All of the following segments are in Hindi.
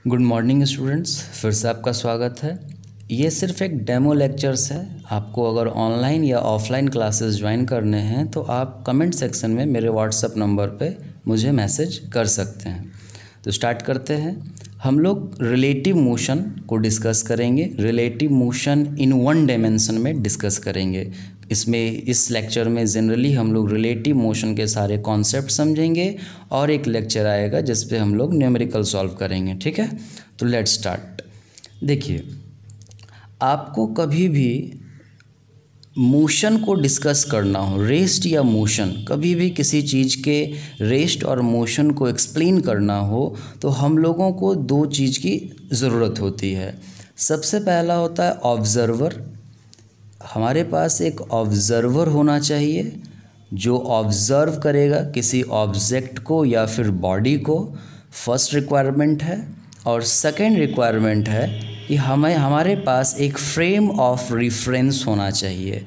गुड मॉर्निंग स्टूडेंट्स, फिर से आपका स्वागत है। ये सिर्फ एक डेमो लेक्चर्स है। आपको अगर ऑनलाइन या ऑफलाइन क्लासेस ज्वाइन करने हैं तो आप कमेंट सेक्शन में मेरे व्हाट्सएप नंबर पे मुझे मैसेज कर सकते हैं। तो स्टार्ट करते हैं। हम लोग रिलेटिव मोशन को डिस्कस करेंगे। Relative motion in one dimension में डिस्कस करेंगे। इस लेक्चर में जनरली हम लोग रिलेटिव मोशन के सारे कॉन्सेप्ट समझेंगे और एक लेक्चर आएगा जिस पे हम लोग न्यूमेरिकल सॉल्व करेंगे। ठीक है, तो लेट्स स्टार्ट। देखिए, आपको कभी भी मोशन को डिस्कस करना हो, रेस्ट या मोशन, कभी भी किसी चीज़ के रेस्ट और मोशन को एक्सप्लेन करना हो तो हम लोगों को दो चीज़ की ज़रूरत होती है। सबसे पहला होता है ऑब्ज़र्वर। हमारे पास एक ऑब्ज़र्वर होना चाहिए जो ऑब्ज़र्व करेगा किसी ऑब्जेक्ट को या फिर बॉडी को, फर्स्ट रिक्वायरमेंट है। और सेकंड रिक्वायरमेंट है कि हमारे पास एक फ्रेम ऑफ रेफरेंस होना चाहिए।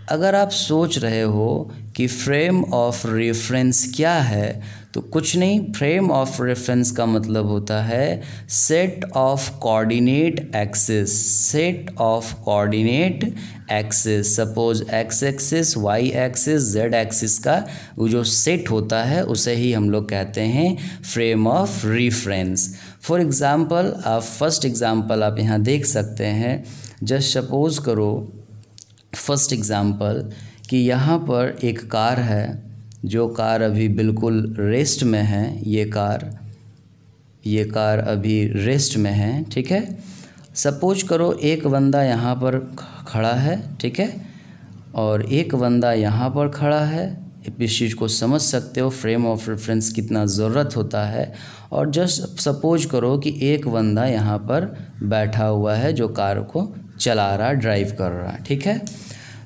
अगर आप सोच रहे हो कि फ्रेम ऑफ रेफरेंस क्या है, तो कुछ नहीं, फ्रेम ऑफ रेफरेंस का मतलब होता है set of coordinate axis. Set of coordinate axis, suppose X axis, Y axis, Z axis का वो जो सेट होता है उसे ही हम लोग कहते हैं frame of reference. For example, आप फर्स्ट एग्ज़ाम्पल आप यहाँ देख सकते हैं। जस्ट सपोज करो फर्स्ट एग्ज़ाम्पल कि यहाँ पर एक कार है, जो कार अभी बिल्कुल रेस्ट में है। ये कार अभी रेस्ट में है। ठीक है, सपोज करो एक बंदा यहाँ पर खड़ा है। ठीक है, और एक बंदा यहाँ पर खड़ा है। इस चीज़ को समझ सकते हो फ्रेम ऑफ रेफरेंस कितना ज़रूरत होता है। और जस्ट सपोज करो कि एक बंदा यहाँ पर बैठा हुआ है जो कार को चला रहा, ड्राइव कर रहा है। ठीक है,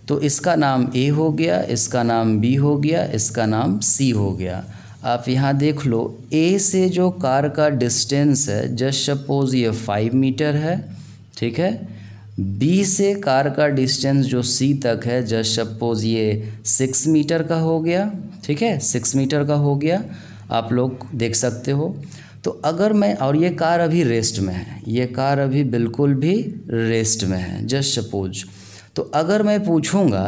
तो इसका नाम ए हो गया, इसका नाम बी हो गया, इसका नाम सी हो गया। आप यहाँ देख लो, ए से जो कार का डिस्टेंस है जस्ट सपोज ये 5 मीटर है। ठीक है, बी से कार का डिस्टेंस जो सी तक है जस्ट सपोज ये 6 मीटर का हो गया। ठीक है, 6 मीटर का हो गया, आप लोग देख सकते हो। तो अगर मैं, और ये कार अभी रेस्ट में है, ये कार अभी बिल्कुल भी रेस्ट में है जस्ट सपोज। तो अगर मैं पूछूंगा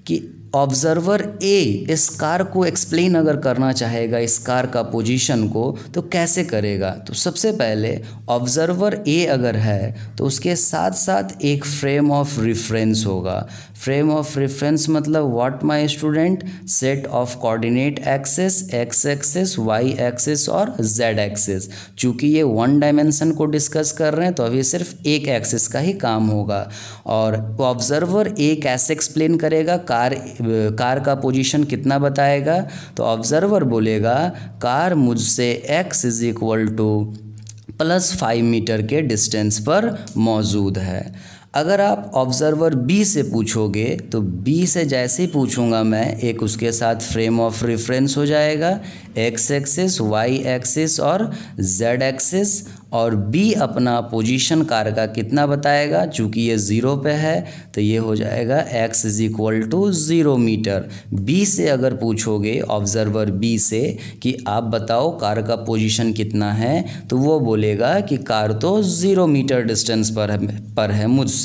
कि ऑब्ज़र्वर ए इस कार को एक्सप्लेन अगर करना चाहेगा, इस कार का पोजीशन को, तो कैसे करेगा? तो सबसे पहले ऑब्ज़र्वर ए अगर है तो उसके साथ साथ एक फ्रेम ऑफ रेफरेंस होगा। फ्रेम ऑफ रेफरेंस मतलब what my student? Set of coordinate axis, X axis, Y axis और जेड एक्सिस। चूँकि ये वन डायमेंशन को डिस्कस कर रहे हैं तो अभी सिर्फ एक एक्सिस का ही काम होगा। और ऑब्ज़र्वर ए कैसे एक्सप्लेन करेगा? कार का पोजीशन कितना बताएगा? तो ऑब्ज़र्वर बोलेगा कार मुझसे x is equal to +5 metre के डिस्टेंस पर मौजूद है। अगर आप ऑब्ज़र्वर बी से पूछोगे तो बी से जैसे ही पूछूंगा मैं, एक उसके साथ फ्रेम ऑफ रेफरेंस हो जाएगा, एक्स एक्सिस, वाई एक्सिस और जेड एक्सिस। और बी अपना पोजीशन कार का कितना बताएगा? चूँकि ये 0 पे है तो ये हो जाएगा x is equal to 0 metre. B से अगर पूछोगे ऑब्ज़र्वर बी से कि आप बताओ कार का पोजीशन कितना है, तो वो बोलेगा कि कार तो 0 मीटर डिस्टेंस पर है मुझसे।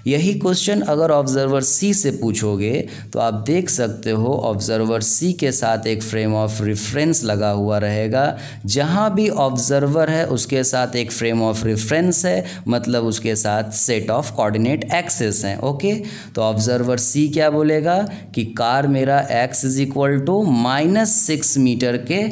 यही क्वेश्चन अगर ऑब्ज़र्वर सी से पूछोगे तो आप देख सकते हो ऑब्ज़र्वर सी के साथ एक फ्रेम ऑफ रेफरेंस लगा हुआ रहेगा। जहाँ भी ऑब्ज़र्वर है उसके साथ एक फ्रेम ऑफ रेफरेंस है, मतलब उसके साथ सेट ऑफ कोऑर्डिनेट एक्सिस हैं। ओके, तो ऑब्ज़र्वर सी क्या बोलेगा कि कार मेरा x is equal to -6 metre के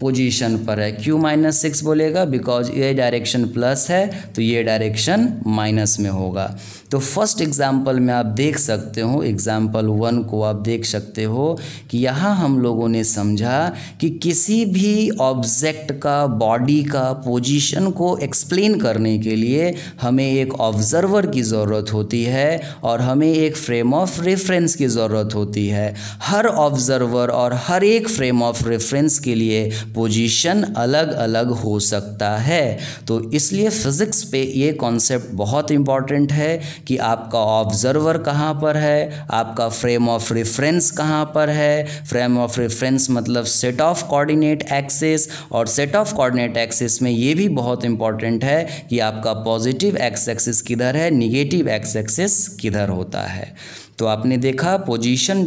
पोजीशन पर है। क्यों -6 बोलेगा? बिकॉज ये डायरेक्शन प्लस है तो ये डायरेक्शन माइनस में होगा। तो फर्स्ट एग्जाम्पल में आप देख सकते हो, एग्जाम्पल 1 को आप देख सकते हो कि यहाँ हम लोगों ने समझा कि किसी भी ऑब्जेक्ट का, बॉडी का पोजीशन को एक्सप्लेन करने के लिए हमें एक ऑब्ज़र्वर की ज़रूरत होती है और हमें एक फ्रेम ऑफ रेफरेंस की ज़रूरत होती है। हर ऑब्ज़र्वर और हर एक फ्रेम ऑफ रेफरेंस के लिए पोजीशन अलग अलग हो सकता है। तो इसलिए फ़िज़िक्स पे ये कॉन्सेप्ट बहुत इम्पॉर्टेंट है कि आपका ऑब्जर्वर कहाँ पर है, आपका फ्रेम ऑफ रेफरेंस कहाँ पर है। फ्रेम ऑफ रेफरेंस मतलब सेट ऑफ कोऑर्डिनेट एक्सिस, और सेट ऑफ कोऑर्डिनेट एक्सिस में ये भी बहुत इंपॉर्टेंट है कि आपका पॉजिटिव एक्स एक्सिस किधर है, निगेटिव एक्स एक्सिस किधर होता है। तो आपने देखा पोजीशन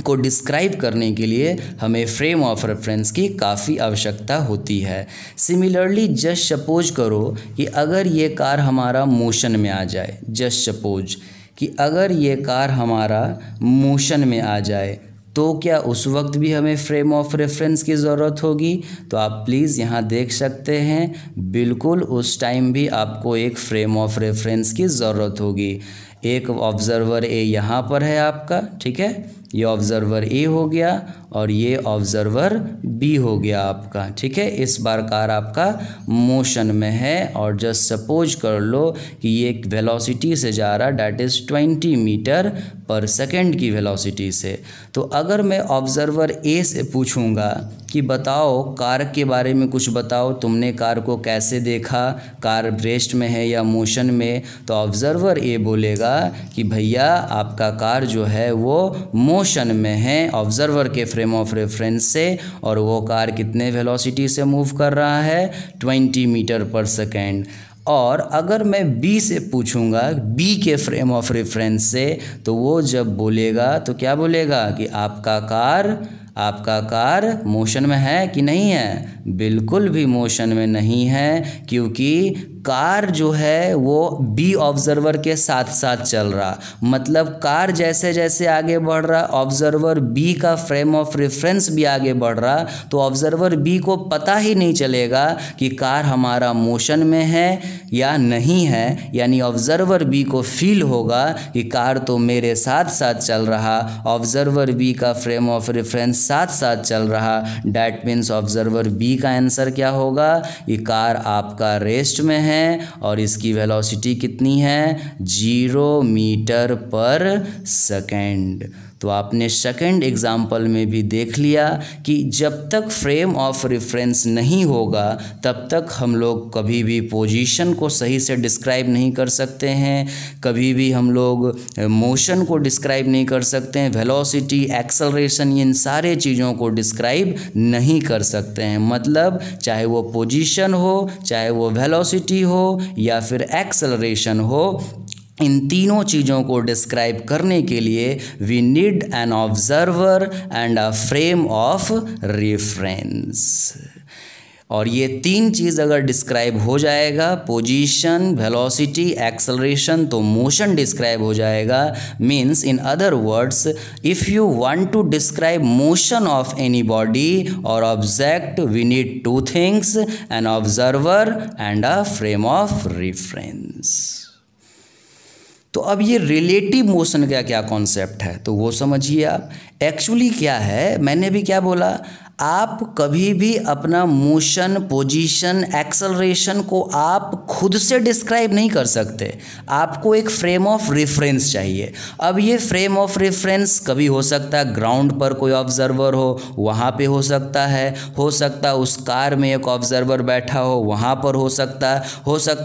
को डिस्क्राइब करने के लिए हमें फ्रेम ऑफ रेफरेंस की काफ़ी आवश्यकता होती है। सिमिलरली जस्ट सपोज करो कि अगर ये कार हमारा मोशन में आ जाए, जस्ट सपोज कि अगर ये कार हमारा मोशन में आ जाए तो क्या उस वक्त भी हमें फ्रेम ऑफ रेफरेंस की ज़रूरत होगी। तो आप प्लीज़ यहाँ देख सकते हैं, बिल्कुल उस टाइम भी आपको एक फ्रेम ऑफ रेफरेंस की ज़रूरत होगी। एक ऑब्जर्वर ए यहाँ पर है आपका, ठीक है, ये ऑब्जर्वर ए हो गया और ये ऑब्जर्वर बी हो गया आपका, ठीक है। इस बार कार आपका मोशन में है और जस्ट सपोज कर लो कि ये एक वेलोसिटी से जा रहा, that is 20 metre per second की वेलोसिटी से। तो अगर मैं ऑब्जर्वर ए से पूछूंगा कि बताओ कार के बारे में कुछ बताओ, तुमने कार को कैसे देखा, कार रेस्ट में है या मोशन में, तो ऑब्जर्वर ए बोलेगा कि भैया आपका कार जो है वो मोशन में है ऑब्जर्वर के फ्रेम ऑफ रेफरेंस से, और वो कार कितने वेलोसिटी से मूव कर रहा है, 20 मीटर पर सेकेंड। और अगर मैं बी से पूछूंगा, बी के फ्रेम ऑफ रेफरेंस से, तो वो जब बोलेगा तो क्या बोलेगा कि आपका कार मोशन में है कि नहीं है। बिल्कुल भी मोशन में नहीं है, क्योंकि कार जो है वो बी ऑब्जर्वर के साथ साथ चल रहा, मतलब कार जैसे जैसे आगे बढ़ रहा ऑब्जर्वर बी का फ्रेम ऑफ रेफरेंस भी आगे बढ़ रहा, तो ऑब्जर्वर बी को पता ही नहीं चलेगा कि कार हमारा मोशन में है या नहीं है। यानी ऑब्जर्वर बी को फील होगा कि कार तो मेरे साथ साथ चल रहा, ऑब्जर्वर बी का फ्रेम ऑफ रेफरेंस साथ साथ चल रहा, डैट मीन्स ऑब्जर्वर बी का आंसर क्या होगा कि कार आपका रेस्ट में है और इसकी वेलोसिटी कितनी है, 0 मीटर पर सेकेंड। तो आपने सेकंड एग्जाम्पल में भी देख लिया कि जब तक फ्रेम ऑफ रेफरेंस नहीं होगा तब तक हम लोग कभी भी पोजीशन को सही से डिस्क्राइब नहीं कर सकते हैं, कभी भी हम लोग मोशन को डिस्क्राइब नहीं कर सकते हैं, वेलोसिटी, एक्सेलरेशन, इन सारे चीज़ों को डिस्क्राइब नहीं कर सकते हैं। मतलब चाहे वो पोजीशन हो, चाहे वो वेलोसिटी हो या फिर एक्सेलरेशन हो, इन तीनों चीज़ों को डिस्क्राइब करने के लिए we need an observer and a frame of reference. और ये तीन चीज़ अगर डिस्क्राइब हो जाएगा, पोजीशन, वेलोसिटी, एक्सेलरेशन, तो मोशन डिस्क्राइब हो जाएगा। Means in other words, if you want to describe motion of any body और object, we need two things, an observer and a frame of reference. तो अब ये रिलेटिव मोशन का क्या कॉन्सेप्ट है तो वो समझिए आप। एक्चुअली क्या है, मैंने भी क्या बोला, आप कभी भी अपना मोशन, पोजीशन, एक्सेलरेशन को आप खुद से डिस्क्राइब नहीं कर सकते, आपको एक फ्रेम ऑफ रेफरेंस चाहिए। अब ये फ्रेम ऑफ रेफरेंस कभी हो सकता है ग्राउंड पर कोई ऑब्जर्वर हो, वहाँ पे हो सकता है उस कार में एक ऑब्जर्वर बैठा हो, वहाँ पर हो सकता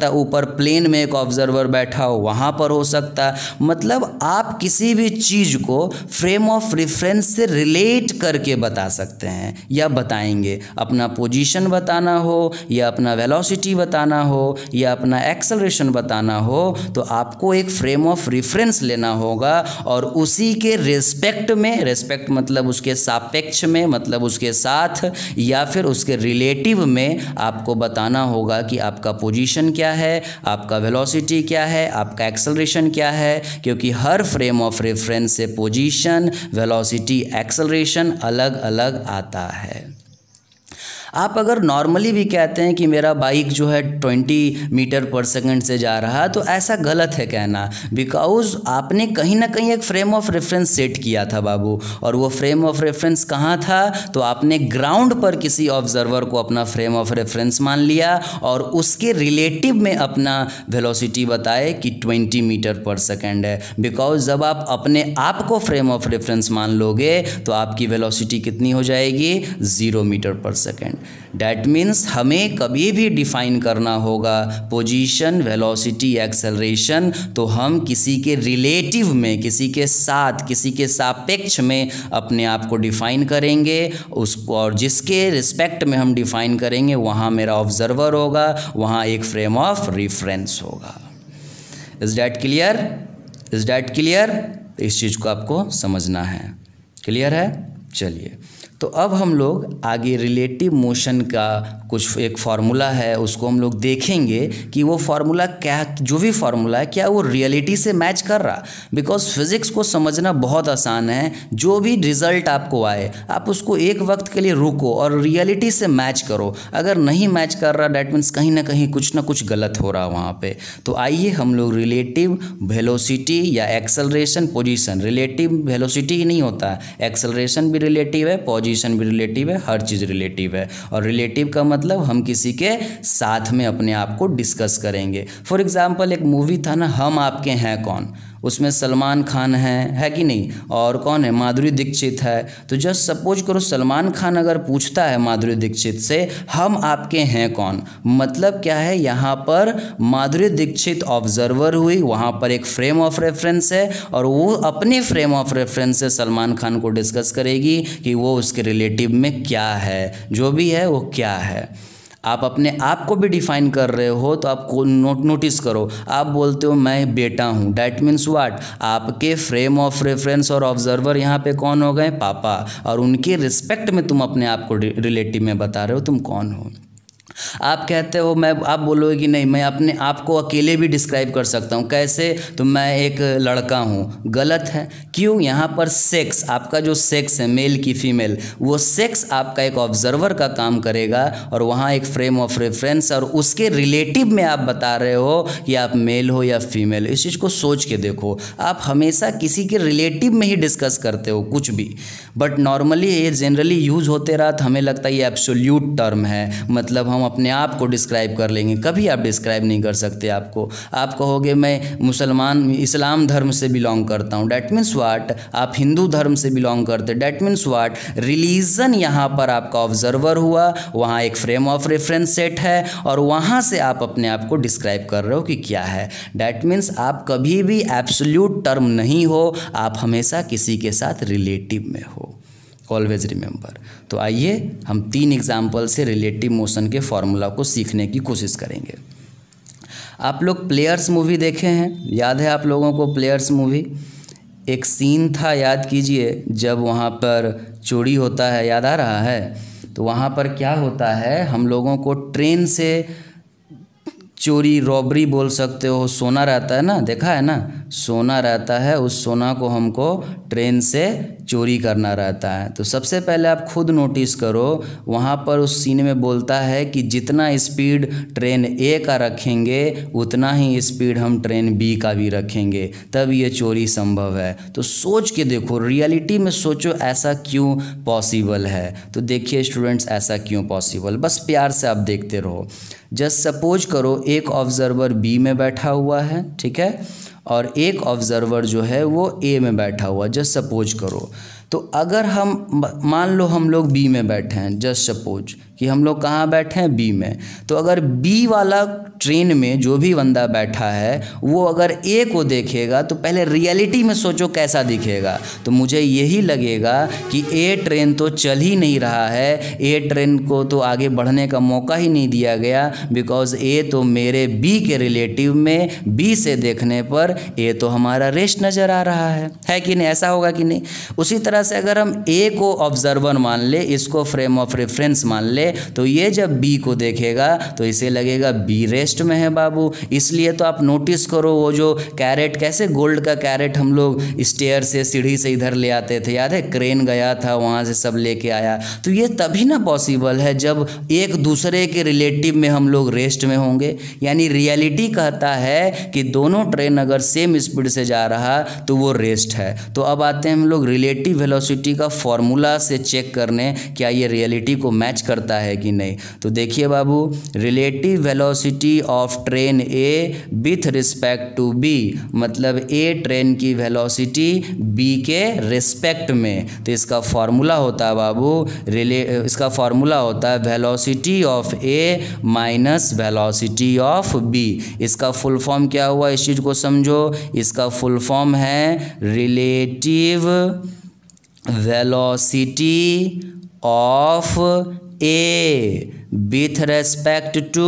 है ऊपर प्लेन में एक ऑब्जर्वर बैठा हो, वहाँ पर हो सकता है। मतलब आप किसी भी चीज़ को फ्रेम ऑफ रेफरेंस से रिलेट करके बता सकते हैं या बताएंगे। अपना पोजीशन बताना हो या अपना वेलोसिटी बताना हो या अपना एक्सेलरेशन बताना हो, तो आपको एक फ्रेम ऑफ रेफरेंस लेना होगा और उसी के रिस्पेक्ट में, रिस्पेक्ट मतलब उसके सापेक्ष में, मतलब उसके साथ या फिर उसके रिलेटिव में आपको बताना होगा कि आपका पोजीशन क्या है, आपका वेलोसिटी क्या है, आपका एक्सेलरेशन क्या है, क्योंकि हर फ्रेम ऑफ रेफरेंस से पोजीशन, वेलोसिटी, एक्सेलरेशन अलग अलग आता है। आप अगर नॉर्मली भी कहते हैं कि मेरा बाइक जो है 20 मीटर पर सेकंड से जा रहा है, तो ऐसा गलत है कहना, बिकॉज़ आपने कहीं ना कहीं एक फ्रेम ऑफ रेफरेंस सेट किया था बाबू। और वो फ्रेम ऑफ रेफरेंस कहाँ था, तो आपने ग्राउंड पर किसी ऑब्जर्वर को अपना फ्रेम ऑफ रेफरेंस मान लिया और उसके रिलेटिव में अपना वेलोसिटी बताए कि 20 मीटर पर सेकेंड है। बिकॉज़ जब आप अपने आप को फ्रेम ऑफ रेफरेंस मान लोगे तो आपकी वेलोसिटी कितनी हो जाएगी, 0 metre per second. That means हमें कभी भी डिफाइन करना होगा पोजीशन, वेलोसिटी, एक्सेलरेशन, तो हम किसी के रिलेटिव में, किसी के साथ, किसी के सापेक्ष में अपने आप को डिफाइन करेंगे उसको, और जिसके रिस्पेक्ट में हम डिफाइन करेंगे वहाँ मेरा ऑब्जर्वर होगा, वहाँ एक फ्रेम ऑफ रेफरेंस होगा। Is that clear? Is that clear? इस चीज़ को आपको समझना है। क्लियर है? चलिए, तो अब हम लोग आगे रिलेटिव मोशन का कुछ एक फार्मूला है उसको हम लोग देखेंगे कि वो फार्मूला क्या, जो भी फार्मूला है क्या वो रियलिटी से मैच कर रहा। बिकॉज फिज़िक्स को समझना बहुत आसान है, जो भी रिज़ल्ट आपको आए आप उसको एक वक्त के लिए रुको और रियलिटी से मैच करो। अगर नहीं मैच कर रहा डैट मीन्स कहीं ना कहीं कुछ ना कुछ गलत हो रहा वहाँ पे। तो आइए हम लोग रिलेटिव वेलोसिटी या एक्सेलरेशन, पोजीशन, रिलेटिव वेलोसिटी ही नहीं होता है, एक्सेलरेशन भी रिलेटिव है, पोजीशन भी रिलेटिव है, हर चीज़ रिलेटिव है। और रिलेटिव का मतलब हम किसी के साथ में अपने आप को डिस्कस करेंगे। फॉर एग्जांपल एक मूवी था ना, हम आपके हैं कौन, उसमें सलमान खान है कि नहीं, और कौन है, माधुरी दीक्षित है। तो जस्ट सपोज करो सलमान खान अगर पूछता है माधुरी दीक्षित से हम आपके हैं कौन, मतलब क्या है, यहाँ पर माधुरी दीक्षित ऑब्जर्वर हुई, वहाँ पर एक फ्रेम ऑफ रेफरेंस है और वो अपने फ्रेम ऑफ रेफरेंस से सलमान खान को डिस्कस करेगी कि वो उसके रिलेटिव में क्या है, जो भी है वो क्या है। आप अपने आप को भी डिफाइन कर रहे हो तो आपको नोटिस करो, आप बोलते हो मैं बेटा हूँ, डैट मीन्स व्हाट, आपके फ्रेम ऑफ रेफरेंस और ऑब्जर्वर यहाँ पे कौन हो गए, पापा, और उनके रिस्पेक्ट में तुम अपने आप को रिलेटिव में बता रहे हो तुम कौन हो। आप कहते हो आप बोलोगे कि नहीं मैं अपने आप को अकेले भी डिस्क्राइब कर सकता हूँ, कैसे, तो मैं एक लड़का हूँ, गलत है। क्यों? यहाँ पर सेक्स, आपका जो सेक्स है मेल की फीमेल, वो सेक्स आपका एक ऑब्जर्वर का काम करेगा और वहाँ एक फ्रेम ऑफ रेफरेंस और उसके रिलेटिव में आप बता रहे हो कि आप मेल हो या फीमेल। इस चीज़ को सोच के देखो, आप हमेशा किसी के रिलेटिव में ही डिस्कस करते हो कुछ भी, बट नॉर्मली ये जनरली यूज़ होते रहा तो हमें लगता है ये एब्सोल्यूट टर्म है, मतलब हम अपने आप को डिस्क्राइब कर लेंगे। कभी आप डिस्क्राइब नहीं कर सकते आपको। आप कहोगे मैं मुसलमान इस्लाम धर्म से बिलोंग करता हूँ, डैट मीन्स व्हाट, आप हिंदू धर्म से बिलोंग करते, डैट मीन्स व्हाट, रिलीजन यहाँ पर आपका ऑब्जर्वर हुआ, वहाँ एक फ्रेम ऑफ रेफरेंस सेट है और वहाँ से आप अपने आप को डिस्क्राइब कर रहे हो कि क्या है। डैट मीन्स आप कभी भी एब्सोल्यूट टर्म नहीं हो, आप हमेशा किसी के साथ रिलेटिव में हो, ऑलवेज रिमेंबर। तो आइए हम 3 एग्जाम्पल से रिलेटिव मोशन के फॉर्मूला को सीखने की कोशिश करेंगे। आप लोग प्लेयर्स मूवी देखे हैं, याद है आप लोगों को प्लेयर्स मूवी? एक सीन था, याद कीजिए, जब वहाँ पर चोरी होता है, याद आ रहा है? तो वहाँ पर क्या होता है, हम लोगों को ट्रेन से चोरी, रॉबरी बोल सकते हो, सोना रहता है ना, देखा है ना, सोना रहता है, उस सोना को हमको ट्रेन से चोरी करना रहता है। तो सबसे पहले आप खुद नोटिस करो, वहाँ पर उस सीन में बोलता है कि जितना स्पीड ट्रेन ए का रखेंगे उतना ही स्पीड हम ट्रेन बी का भी रखेंगे, तब ये चोरी संभव है। तो सोच के देखो, रियलिटी में सोचो ऐसा क्यों पॉसिबल है। तो देखिए स्टूडेंट्स, ऐसा क्यों पॉसिबल, बस प्यार से आप देखते रहो। जस्ट सपोज करो एक ऑब्जर्वर बी में बैठा हुआ है, ठीक है, और एक ऑब्जर्वर जो है वो ए में बैठा हुआ, जस्ट सपोज करो। तो अगर हम मान लो हम लोग बी में बैठे हैं, जस्ट सपोज कि हम लोग कहाँ बैठे हैं, बी में, तो अगर बी वाला ट्रेन में जो भी बंदा बैठा है वो अगर ए को देखेगा तो पहले रियलिटी में सोचो कैसा दिखेगा। तो मुझे यही लगेगा कि ए ट्रेन तो चल ही नहीं रहा है, ए ट्रेन को तो आगे बढ़ने का मौका ही नहीं दिया गया, बिकॉज ए तो मेरे बी के रिलेटिव में, बी से देखने पर ए तो हमारा रेस्ट नज़र आ रहा है कि नहीं, ऐसा होगा कि नहीं। उसी तरह से अगर हम ए को ऑब्जर्वर मान ले, इसको फ्रेम ऑफ रेफरेंस मान ले, तो ये जब बी को देखेगा तो इसे लगेगा बी रेस्ट में है बाबू। इसलिए तो आप नोटिस करो वो जो कैरेट, कैसे गोल्ड का कैरेट हम लोग स्टेयर से, सीढ़ी से इधर ले आते थे, याद है, क्रेन गया था वहाँ से सब लेके आया। तो ये तभी ना पॉसिबल है जब एक दूसरे के रिलेटिव में हम लोग रेस्ट में होंगे। यानी रियलिटी कहता है कि दोनों ट्रेन अगर सेम स्पीड से जा रहा तो वो रेस्ट है। तो अब आते हैं हम लोग रिलेटिव वेलोसिटी का फॉर्मूला से चेक करने, क्या ये रियलिटी को मैच करता है कि नहीं। तो देखिए बाबू, relative velocity of train A with respect to B, मतलब ए ट्रेन की वेलोसिटी बी के रिस्पेक्ट में। तो इसका फॉर्मूला होता है बाबू, इसका फॉर्मूला होता है velocity of A minus velocity of B. इसका फुल फॉर्म क्या हुआ, इस चीज़ को समझो। इसका फुल फॉर्म है relative velocity of A with respect to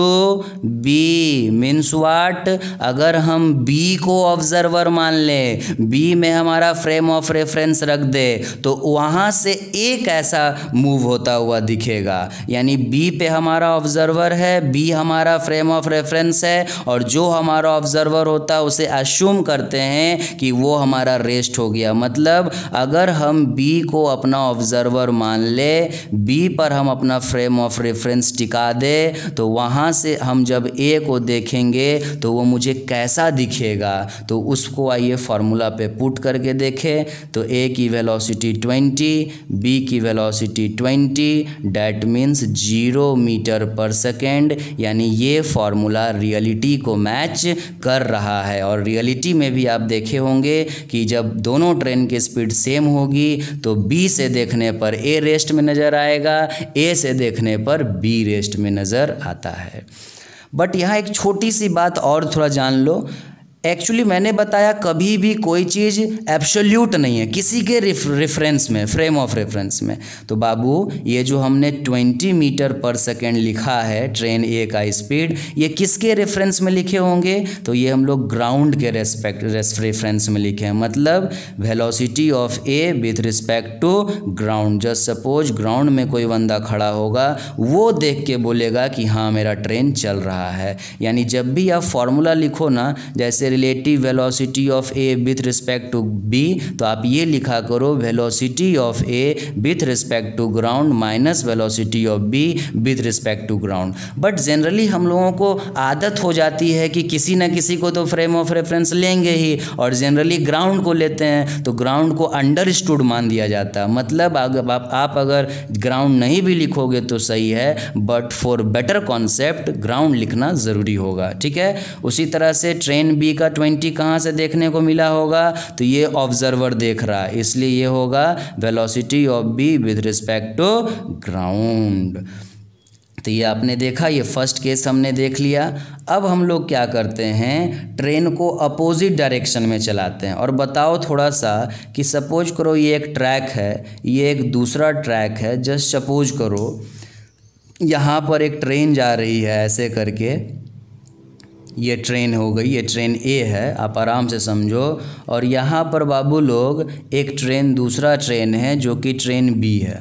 B. Means what, अगर हम बी को ऑब्जर्वर मान लें, बी में हमारा फ्रेम ऑफ रेफरेंस रख दे, तो वहाँ से एक ऐसा मूव होता हुआ दिखेगा। यानी बी पे हमारा ऑब्जर्वर है, बी हमारा फ्रेम ऑफ रेफरेंस है, और जो हमारा ऑब्जर्वर होता है उसे अश्यूम करते हैं कि वो हमारा रेस्ट हो गया। मतलब अगर हम बी को अपना ऑब्जर्वर मान ले, बी पर हम अपना फ्रेम ऑफ रेफरेंस टिका दे, तो वहाँ से हम जब ए को देखेंगे तो वो मुझे कैसा दिखेगा। तो उसको आइए फार्मूला पे पुट करके देखें। तो ए की वेलोसिटी 20, बी की velocity 20, that means 0 metre per second. यानी ये फार्मूला रियलिटी को मैच कर रहा है। और रियलिटी में भी आप देखे होंगे कि जब दोनों ट्रेन की स्पीड सेम होगी तो बी से देखने पर ए रेस्ट में नज़र आएगा, ए से देखने पर बी रेस्ट में नज़र आता है। बट यहाँ एक छोटी सी बात और थोड़ा जान लो। एक्चुअली मैंने बताया कभी भी कोई चीज़ एब्सोल्यूट नहीं है किसी के रेफरेंस में, फ्रेम ऑफ रेफरेंस में। तो बाबू ये जो हमने 20 मीटर पर सेकेंड लिखा है ट्रेन ए का स्पीड, ये किसके रेफरेंस में लिखे होंगे? तो ये हम लोग ग्राउंड के रेफरेंस में लिखे हैं। मतलब velocity of A with respect to ground. Just suppose ground में कोई बंदा खड़ा होगा, वो देख के बोलेगा कि हाँ मेरा ट्रेन चल रहा है। यानी जब भी आप फॉर्मूला लिखो ना, जैसे relative velocity of A with respect to B, तो आप ये लिखा करो velocity of A with respect to ground minus velocity of B with respect to ground. But generally हम लोगों को आदत हो जाती है कि किसी न किसी को तो फ्रेम ऑफ रेफरेंस लेंगे ही, और जनरली ग्राउंड को लेते हैं। तो ग्राउंड को अंडरस्टूड मान दिया जाता है। मतलब आप अगर ग्राउंड नहीं भी लिखोगे तो सही है, but for better concept ground लिखना ज़रूरी होगा। ठीक है। उसी तरह से ट्रेन बी का 20 कहाँ से देखने को मिला होगा? तो ये ऑब्जर्वर देख रहा है, इसलिए ये होगा velocity of B with respect to ground. तो ये आपने देखा, ये फर्स्ट केस हमने देख लिया। अब हम लोग क्या करते हैं, ट्रेन को अपोजिट डायरेक्शन में चलाते हैं। और बताओ थोड़ा सा कि सपोज करो ये एक ट्रैक है, ये एक दूसरा ट्रैक है। जस्ट सपोज करो यहाँ पर एक ट्रेन जा रही है ऐसे करके, ये ट्रेन हो गई, ये ट्रेन ए है, आप आराम से समझो। और यहाँ पर बाबू लोग एक ट्रेन, दूसरा ट्रेन है जो कि ट्रेन बी है।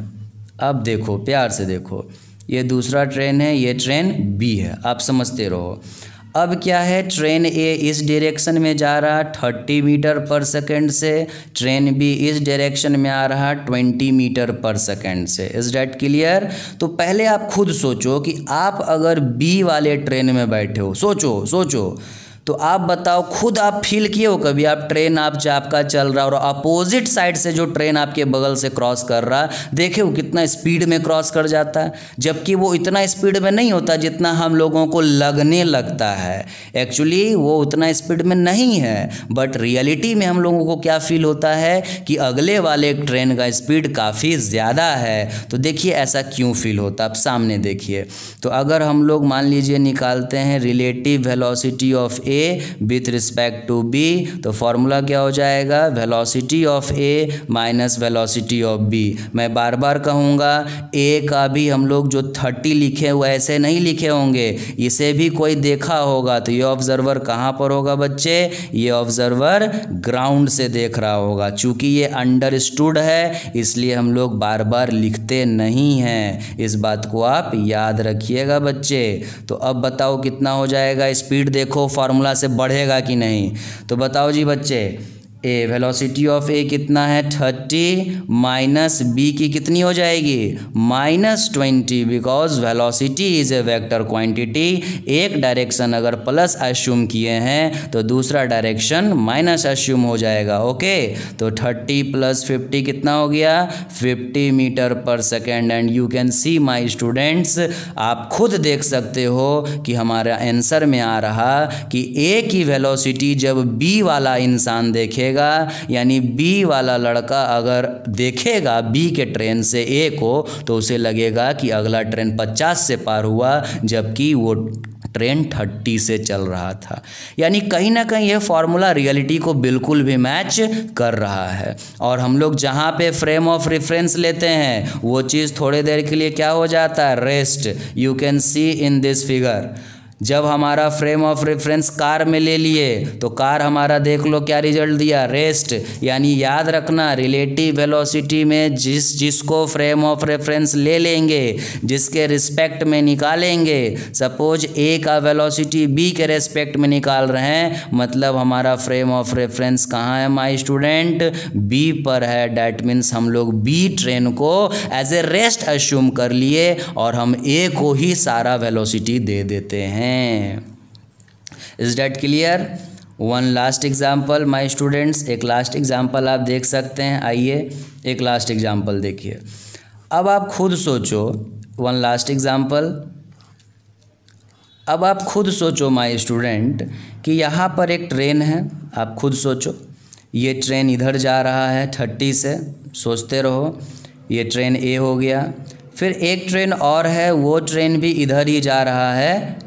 अब देखो, प्यार से देखो, ये दूसरा ट्रेन है, ये ट्रेन बी है, आप समझते रहो। अब क्या है, ट्रेन ए इस डायरेक्शन में जा रहा 30 मीटर पर सेकेंड से, ट्रेन बी इस डायरेक्शन में आ रहा 20 मीटर पर सेकेंड से। Is that clear? तो पहले आप खुद सोचो कि आप अगर बी वाले ट्रेन में बैठे हो, सोचो तो आप बताओ, खुद आप फील किए हो कभी, आप ट्रेन आपका चल रहा और अपोजिट साइड से जो ट्रेन आपके बगल से क्रॉस कर रहा, देखे वो कितना स्पीड में क्रॉस कर जाता है, जबकि वो इतना स्पीड में नहीं होता जितना हम लोगों को लगने लगता है। एक्चुअली वो उतना स्पीड में नहीं है, बट रियलिटी में हम लोगों को क्या फील होता है कि अगले वाले ट्रेन का स्पीड काफ़ी ज़्यादा है। तो देखिए ऐसा क्यों फील होता है, आप सामने देखिए। तो अगर हम लोग मान लीजिए निकालते हैं relative velocity of A with respect to B, तो फॉर्मूला क्या हो जाएगा, velocity of A minus velocity of B. मैं बार बार कहूँगा, ए का भी हम लोग जो 30 लिखे हुए ऐसे नहीं लिखे होंगे, इसे भी कोई देखा होगा। तो ये ऑब्जर्वर कहाँ पर होगा बच्चे, ये ऑब्जर्वर ग्राउंड से देख रहा होगा। चूँकि ये अंडरस्टूड है इसलिए हम लोग बार बार लिखते नहीं हैं, इस बात को आप याद रखिएगा बच्चे। तो अब बताओ कितना हो जाएगा, स्पीड देखो फार्मूला से बढ़ेगा कि नहीं। तो बताओ जी बच्चे, ए वेलोसिटी ऑफ ए कितना है 30 माइनस बी की कितनी हो जाएगी -20 because velocity is a vector quantity. एक डायरेक्शन अगर प्लस अश्यूम किए हैं तो दूसरा डायरेक्शन माइनस अश्यूम हो जाएगा। ओके तो 30 + 50 कितना हो गया 50 metre per second. And you can see my students, आप खुद देख सकते हो कि हमारा आंसर में आ रहा कि ए की वेलोसिटी जब बी वाला इंसान देखेगा, यानी बी वाला लड़का अगर देखेगा बी के ट्रेन से ए को तो उसे लगेगा कि अगला ट्रेन 50 से पार हुआ, जबकि वो ट्रेन 30 से चल रहा था। यानी कहीं ना कहीं ये फॉर्मूला रियलिटी को बिल्कुल भी मैच कर रहा है। और हम लोग जहाँ पे फ्रेम ऑफ रेफरेंस लेते हैं वो चीज़ थोड़ी देर के लिए क्या हो जाता है rest. You can see in this figure, जब हमारा फ्रेम ऑफ रेफरेंस कार में ले लिए तो कार हमारा देख लो क्या रिजल्ट दिया रेस्ट। यानी याद रखना रिलेटिव वेलोसिटी में जिसको फ्रेम ऑफ रेफरेंस ले लेंगे, जिसके रिस्पेक्ट में निकालेंगे, सपोज ए का वेलोसिटी बी के रिस्पेक्ट में निकाल रहे हैं, मतलब हमारा फ्रेम ऑफ रेफरेंस कहाँ है माय स्टूडेंट बी पर है। डैट मीन्स हम लोग बी ट्रेन को एज ए रेस्ट अश्यूम कर लिए और हम ए को ही सारा वेलोसिटी दे देते हैं। Is that clear? One last example my students, एक लास्ट एग्जाम्पल आप देख सकते हैं। आइए एक लास्ट एग्जाम्पल देखिए। अब आप खुद सोचो, वन लास्ट एग्जाम्पल, अब आप खुद सोचो माय स्टूडेंट कि यहाँ पर एक ट्रेन है। आप खुद सोचो ये ट्रेन इधर जा रहा है 30 से, सोचते रहो। ये ट्रेन ए हो गया, फिर एक ट्रेन और है, वो ट्रेन भी इधर ही जा रहा है,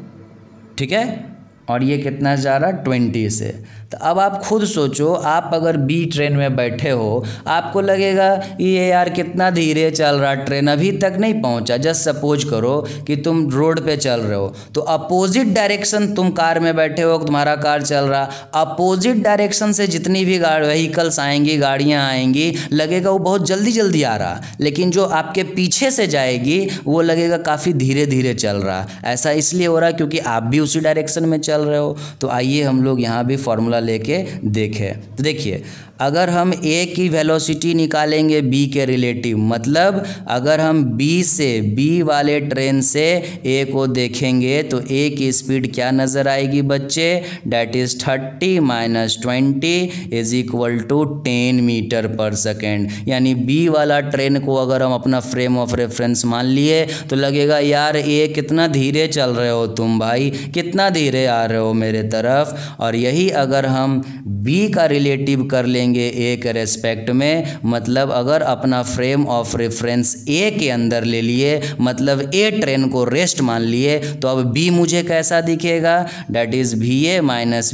ठीक है, और ये कितना जा रहा 20 से। तो अब आप खुद सोचो, आप अगर बी ट्रेन में बैठे हो आपको लगेगा ये यार कितना धीरे चल रहा, ट्रेन अभी तक नहीं पहुंचा। जस्ट सपोज करो कि तुम रोड पे चल रहे हो तो अपोजिट डायरेक्शन, तुम कार में बैठे हो, तुम्हारा कार चल रहा, अपोजिट डायरेक्शन से जितनी भी व्हीकल्स आएंगी, गाड़ियाँ आएंगी, लगेगा वो बहुत जल्दी जल्दी आ रहा, लेकिन जो आपके पीछे से जाएगी वो लगेगा काफ़ी धीरे धीरे चल रहा। ऐसा इसलिए हो रहा क्योंकि आप भी उसी डायरेक्शन में चल रहे हो। तो आइए हम लोग यहाँ भी फॉर्मूला लेके देखें। तो देखिए, अगर हम ए की वेलोसिटी निकालेंगे बी के रिलेटिव, मतलब अगर हम बी से बी वाले ट्रेन से ए को देखेंगे तो ए की स्पीड क्या नज़र आएगी बच्चे, that is 30 - 20 = 10 metre per second. यानी बी वाला ट्रेन को अगर हम अपना फ्रेम ऑफ रेफरेंस मान लिए तो लगेगा यार ए कितना धीरे चल रहे हो तुम भाई, कितना धीरे आ रहे हो मेरे तरफ। और यही अगर हम बी का रिलेटिव कर लेंगे ए के रेस्पेक्ट में, मतलब अगर अपना फ्रेम ऑफ रेफरेंस ए के अंदर ले लिए, मतलब ए ट्रेन को रेस्ट मान लिए, तो अब बी मुझे कैसा दिखेगा, डैट इज़ VA -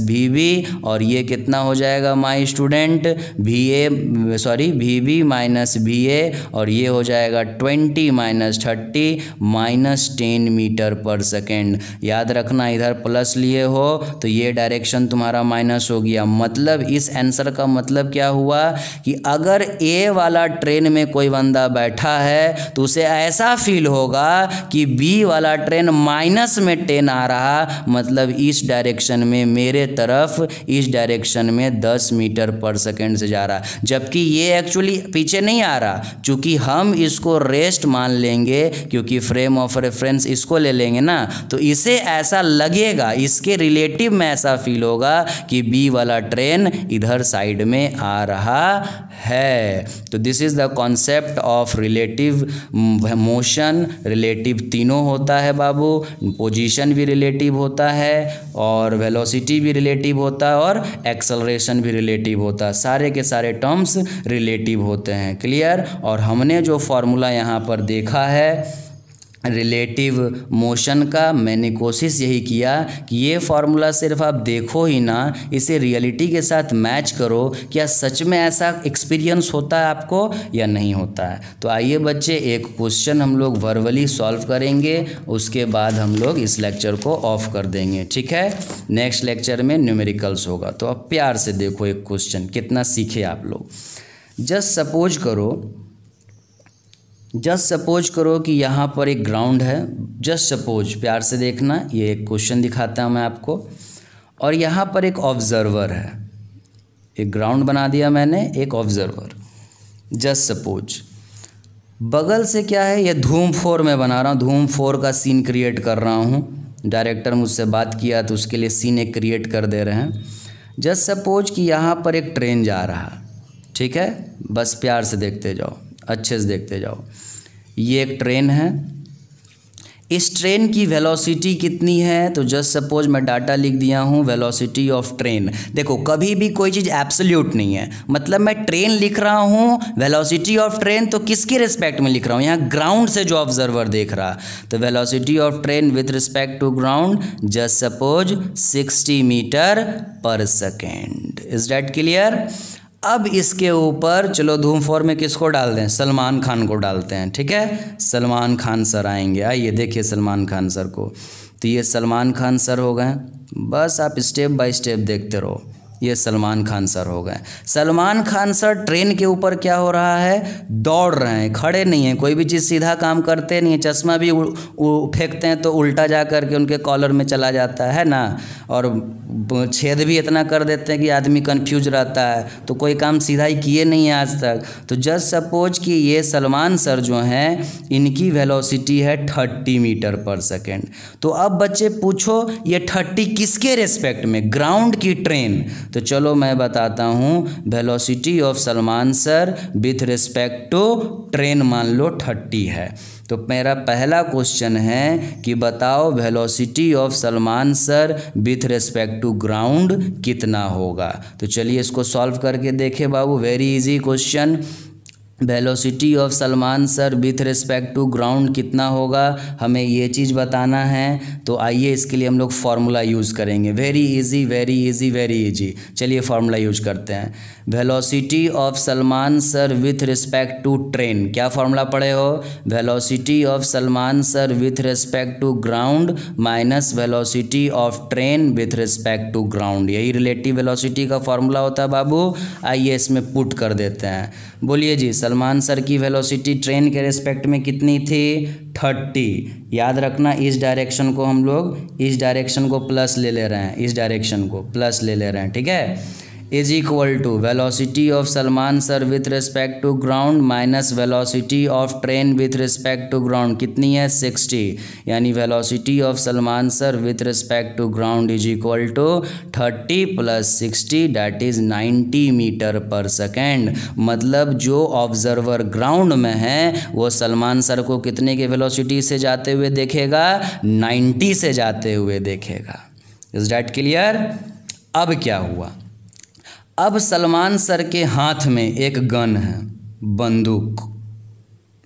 VB, और ये कितना हो जाएगा माय स्टूडेंट VB - VA, और ये हो जाएगा 20 - 30 -10 मीटर पर सेकेंड। याद रखना इधर प्लस लिए हो तो ये डायरेक्शन तुम्हारा माइनस हो गया। मतलब इस आंसर का मतलब क्या हुआ कि अगर ए वाला ट्रेन में कोई बंदा बैठा है तो उसे ऐसा फील होगा कि बी वाला ट्रेन -10 आ रहा, मतलब इस डायरेक्शन में मेरे तरफ, इस डायरेक्शन में 10 मीटर पर सेकेंड से जा रहा, जबकि ये एक्चुअली पीछे नहीं आ रहा। चूँकि हम इसको रेस्ट मान लेंगे क्योंकि फ्रेम ऑफ रेफरेंस इसको ले लेंगे ना, तो इसे ऐसा लगेगा, इसके रिलेटिव में ऐसा फील होगा कि बी वाला ट्रेन इधर साइड में आ रहा है। तो this is the concept of relative motion. Relative तीनों होता है बाबू, पोजीशन भी रिलेटिव होता है, और वेलोसिटी भी रिलेटिव होता है, और एक्सेलरेशन भी रिलेटिव होता है। सारे के सारे टर्म्स रिलेटिव होते हैं। क्लियर? और हमने जो फॉर्मूला यहाँ पर देखा है रिलेटिव मोशन का, मैंने कोशिश यही किया कि ये फार्मूला सिर्फ आप देखो ही ना, इसे रियलिटी के साथ मैच करो। क्या सच में ऐसा एक्सपीरियंस होता है आपको या नहीं होता है? तो आइए बच्चे एक क्वेश्चन हम लोग वर्बली सॉल्व करेंगे, उसके बाद हम लोग इस लेक्चर को ऑफ कर देंगे। ठीक है, नेक्स्ट लेक्चर में न्यूमेरिकल्स होगा। तो अब प्यार से देखो एक क्वेश्चन, कितना सीखे आप लोग। जस्ट सपोज करो कि यहाँ पर एक ग्राउंड है। जस्ट सपोज, प्यार से देखना, ये एक क्वेश्चन दिखाता हूँ मैं आपको। और यहाँ पर एक ऑब्जर्वर है, एक ग्राउंड बना दिया मैंने, एक ऑब्जर्वर। जस्ट सपोज बगल से क्या है, ये धूम 4 में बना रहा हूँ, धूम 4 का सीन क्रिएट कर रहा हूँ। डायरेक्टर मुझसे बात किया तो उसके लिए सीन एक क्रिएट कर दे रहे हैं। जस्ट सपोज कि यहाँ पर एक ट्रेन जा रहा, ठीक है, बस प्यार से देखते जाओ, अच्छे से देखते जाओ। ये एक ट्रेन है, इस ट्रेन की वेलोसिटी कितनी है, तो जस्ट सपोज मैं डाटा लिख दिया हूँ वेलोसिटी ऑफ ट्रेन। देखो कभी भी कोई चीज़ एब्सोल्यूट नहीं है, मतलब मैं ट्रेन लिख रहा हूँ वेलोसिटी ऑफ ट्रेन तो किसके रिस्पेक्ट में लिख रहा हूँ, यहाँ ग्राउंड से जो ऑब्जर्वर देख रहा, तो velocity of train with respect to ground just suppose 60 metre per second. Is that clear? अब इसके ऊपर चलो धूम 4 में किसको डाल दें, सलमान खान को डालते हैं, ठीक है। सलमान खान सर आएंगे, आइए देखिए सलमान खान सर को। तो ये सलमान खान सर हो गए, बस आप स्टेप बाय स्टेप देखते रहो। ये सलमान खान सर हो गए। सलमान खान सर ट्रेन के ऊपर क्या हो रहा है, दौड़ रहे हैं, खड़े नहीं हैं, कोई भी चीज़ सीधा काम करते नहीं है। चश्मा भी फेंकते हैं तो उल्टा जा कर के उनके कॉलर में चला जाता है ना, और छेद भी इतना कर देते हैं कि आदमी कंफ्यूज रहता है। तो कोई काम सीधा ही किए नहीं है आज तक। तो जस्ट सपोज कि ये सलमान सर जो हैं इनकी वेलोसिटी है 30 मीटर पर सेकेंड। तो अब बच्चे पूछो ये 30 किसके रेस्पेक्ट में, ग्राउंड की ट्रेन। तो चलो मैं बताता हूँ, velocity of Salman sir with respect to train मान लो 30 है। तो मेरा पहला क्वेश्चन है कि बताओ velocity of Salman sir with respect to ground कितना होगा। तो चलिए इसको सॉल्व करके देखें बाबू, very easy question. Velocity of Salman sir with respect to ground कितना होगा, हमें ये चीज़ बताना है। तो आइए इसके लिए हम लोग फार्मूला यूज़ करेंगे, very easy very easy very easy. चलिए फार्मूला यूज करते हैं। Velocity of Salman sir with respect to train, क्या फार्मूला पढ़े हो, velocity of Salman sir with respect to ground minus velocity of train with respect to ground, यही रिलेटिव वेलोसिटी का फार्मूला होता है बाबू। आइए इसमें पुट कर देते हैं। बोलिए जी, सलमान सर की वेलोसिटी ट्रेन के रिस्पेक्ट में कितनी थी, 30। याद रखना इस डायरेक्शन को हम लोग, इस डायरेक्शन को प्लस ले ले रहे हैं, इस डायरेक्शन को प्लस ले ले रहे हैं, ठीक है। Is equal to velocity of Salman sir with respect to ground minus velocity of train with respect to ground, कितनी है 60। यानी velocity of Salman sir with respect to ground is equal to 30 plus 60 that is 90 metre per second. मतलब जो ऑब्जर्वर ग्राउंड में है वो सलमान सर को कितने के वेलोसिटी से जाते हुए देखेगा, 90 से जाते हुए देखेगा। Is that clear? अब क्या हुआ, अब सलमान सर के हाथ में एक गन है, बंदूक।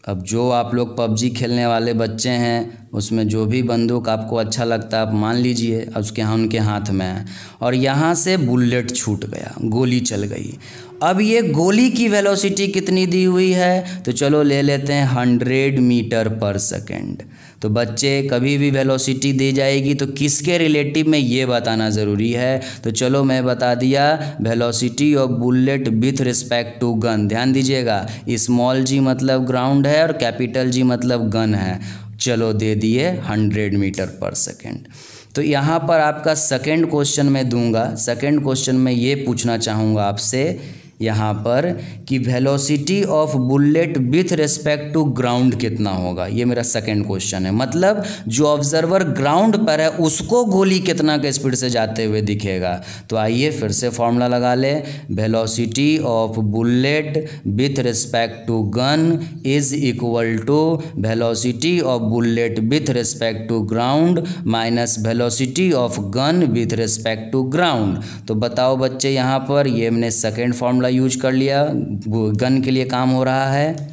अब जो आप लोग पबजी खेलने वाले बच्चे हैं उसमें जो भी बंदूक आपको अच्छा लगता है आप मान लीजिए, उसके उनके हाथ में है, और यहाँ से बुलेट छूट गया, गोली चल गई। अब ये गोली की वेलोसिटी कितनी दी हुई है, तो चलो ले लेते हैं 100 मीटर पर सेकेंड। तो बच्चे कभी भी वेलोसिटी दी जाएगी तो किसके रिलेटिव में ये बताना ज़रूरी है। तो चलो मैं बता दिया, velocity of bullet with respect to gun. ध्यान दीजिएगा, स्मॉल जी मतलब ग्राउंड है और कैपिटल जी मतलब गन है। चलो दे दिए 100 मीटर पर सेकेंड। तो यहाँ पर आपका सेकेंड क्वेश्चन मैं दूंगा। सेकेंड क्वेश्चन में ये पूछना चाहूँगा आपसे यहाँ पर कि velocity of bullet with respect to ground कितना होगा, ये मेरा सेकंड क्वेश्चन है। मतलब जो ऑब्जर्वर ग्राउंड पर है उसको गोली कितना के स्पीड से जाते हुए दिखेगा। तो आइए फिर से फॉर्मूला लगा ले, velocity of bullet with respect to gun is equal to velocity of bullet with respect to ground minus velocity of gun with respect to ground. तो बताओ बच्चे, यहाँ पर ये मैंने सेकेंड फॉर्मूला यूज कर लिया, गन के लिए काम हो रहा है।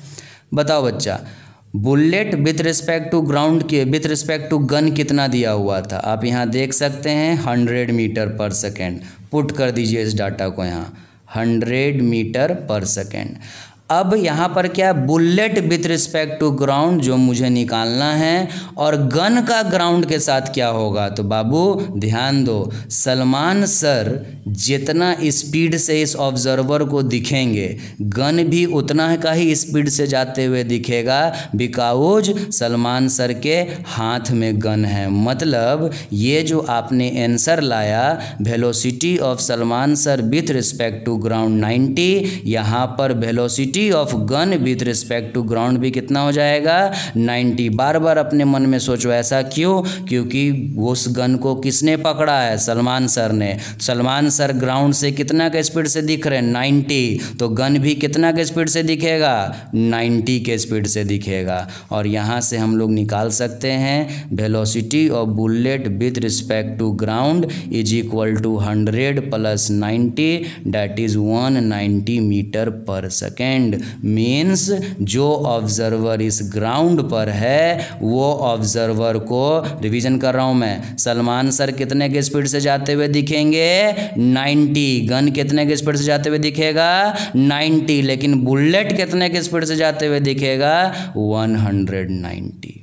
बताओ बच्चा, bullet with respect to ground के विथ रिस्पेक्ट टू गन कितना दिया हुआ था, आप यहाँ देख सकते हैं 100 मीटर पर सेकेंड। पुट कर दीजिए इस डाटा को यहाँ, 100 मीटर पर सेकेंड। अब यहाँ पर क्या bullet with respect to ground जो मुझे निकालना है, और गन का ग्राउंड के साथ क्या होगा। तो बाबू ध्यान दो, सलमान सर जितना स्पीड से इस ऑब्जर्वर को दिखेंगे गन भी उतना का ही स्पीड से जाते हुए दिखेगा, बिकॉज सलमान सर के हाथ में गन है। मतलब ये जो आपने आंसर लाया velocity of Salman sir with respect to ground 90, यहाँ पर velocity of gun with respect to ground भी कितना हो जाएगा 90। बार बार अपने मन में सोचो ऐसा क्यों, क्योंकि उस गन को किसने पकड़ा है, सलमान सर ने। सलमान सर ग्राउंड से कितना के स्पीड से दिख रहे हैं 90, तो गन भी कितना के स्पीड से दिखेगा 90 के स्पीड से दिखेगा। और यहाँ से हम लोग निकाल सकते हैं velocity of bullet with respect to ground is equal to 100 plus 90 that is 190 metre per second. Means जो ऑब्जर्वर इस ग्राउंड पर है वो ऑब्जर्वर को, रिवीजन कर रहा हूं मैं, सलमान सर कितने के स्पीड से जाते हुए दिखेंगे 90, गन कितने के स्पीड से जाते हुए दिखेगा 90, लेकिन बुलेट कितने के स्पीड से जाते हुए दिखेगा 190।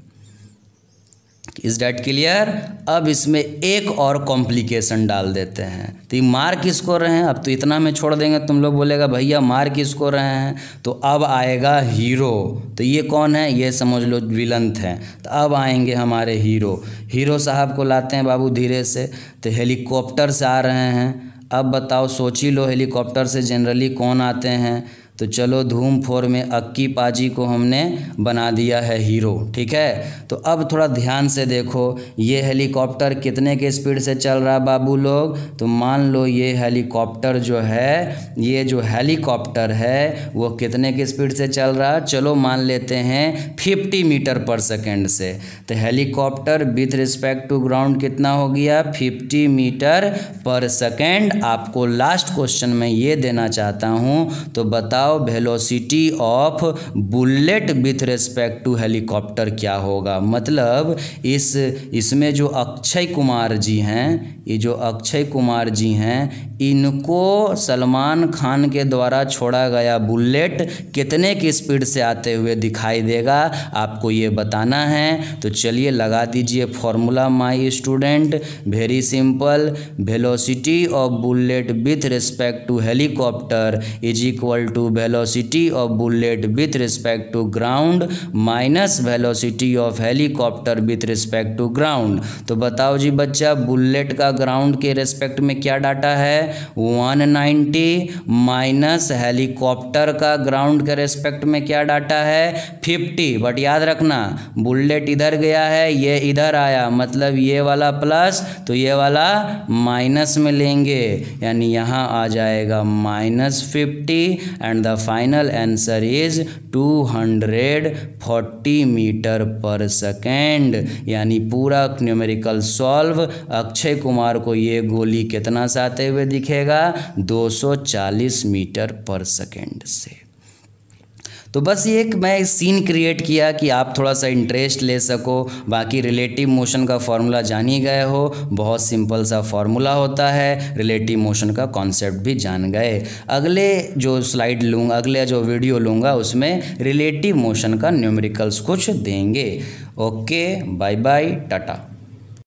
Is that clear. अब इसमें एक और कॉम्प्लिकेशन डाल देते हैं। तो ये मार किसको रहे हैं, अब तो इतना में छोड़ देंगे, तुम लोग बोलेगा भैया मार किसको रहे हैं, तो अब आएगा हीरो। तो ये कौन है, ये समझ लो विलन थे। तो अब आएंगे हमारे हीरो साहब को लाते हैं बाबू धीरे से। तो हेलीकॉप्टर से आ रहे हैं। अब बताओ सोच ही लो हेलीकॉप्टर से जनरली कौन आते हैं। तो चलो धूम 4 में अक्की पाजी को हमने बना दिया है हीरो, ठीक है। तो अब थोड़ा ध्यान से देखो ये हेलीकॉप्टर कितने के स्पीड से चल रहा है बाबू लोग। तो मान लो ये हेलीकॉप्टर जो है, ये जो हेलीकॉप्टर है वो कितने के स्पीड से चल रहा है, चलो मान लेते हैं 50 मीटर पर सेकेंड से। तो helicopter with respect to ground कितना हो गया 50 मीटर पर सेकेंड। आपको लास्ट क्वेश्चन में ये देना चाहता हूँ, तो बताओ velocity of bullet with respect to helicopter क्या होगा। मतलब इसमें जो अक्षय कुमार जी हैं, ये जो अक्षय कुमार जी हैं, इनको सलमान खान के द्वारा छोड़ा गया बुलेट कितने की स्पीड से आते हुए दिखाई देगा, आपको ये बताना है। तो चलिए लगा दीजिए formula my student, very simple, velocity of bullet with respect to helicopter is equal to velocity of bullet with respect to ground minus velocity of helicopter with respect to ground. तो बताओ जी बच्चा, बुलेट का ग्राउंड के रिस्पेक्ट में क्या डाटा है 190, माइनस हेलीकॉप्टर का ग्राउंड के रिस्पेक्ट में क्या डाटा है 50। बट याद रखना बुलेट इधर गया है, ये इधर आया, मतलब ये वाला प्लस तो ये वाला माइनस में लेंगे, यानी यहाँ आ जाएगा -50 and the final answer is 240 metre per second. यानी पूरा न्यूमेरिकल सॉल्व, अक्षय कुमार को ये गोली कितना से आते हुए दिखेगा 240 मीटर पर सेकेंड से। तो बस ये एक मैं सीन क्रिएट किया कि आप थोड़ा सा इंटरेस्ट ले सको। बाकी रिलेटिव मोशन का फॉर्मूला जान ही गए हो, बहुत सिंपल सा फॉर्मूला होता है, रिलेटिव मोशन का कॉन्सेप्ट भी जान गए। अगले जो स्लाइड लूँगा, अगले जो वीडियो लूँगा उसमें रिलेटिव मोशन का न्यूमेरिकल्स कुछ देंगे। Okay, bye bye, Tata.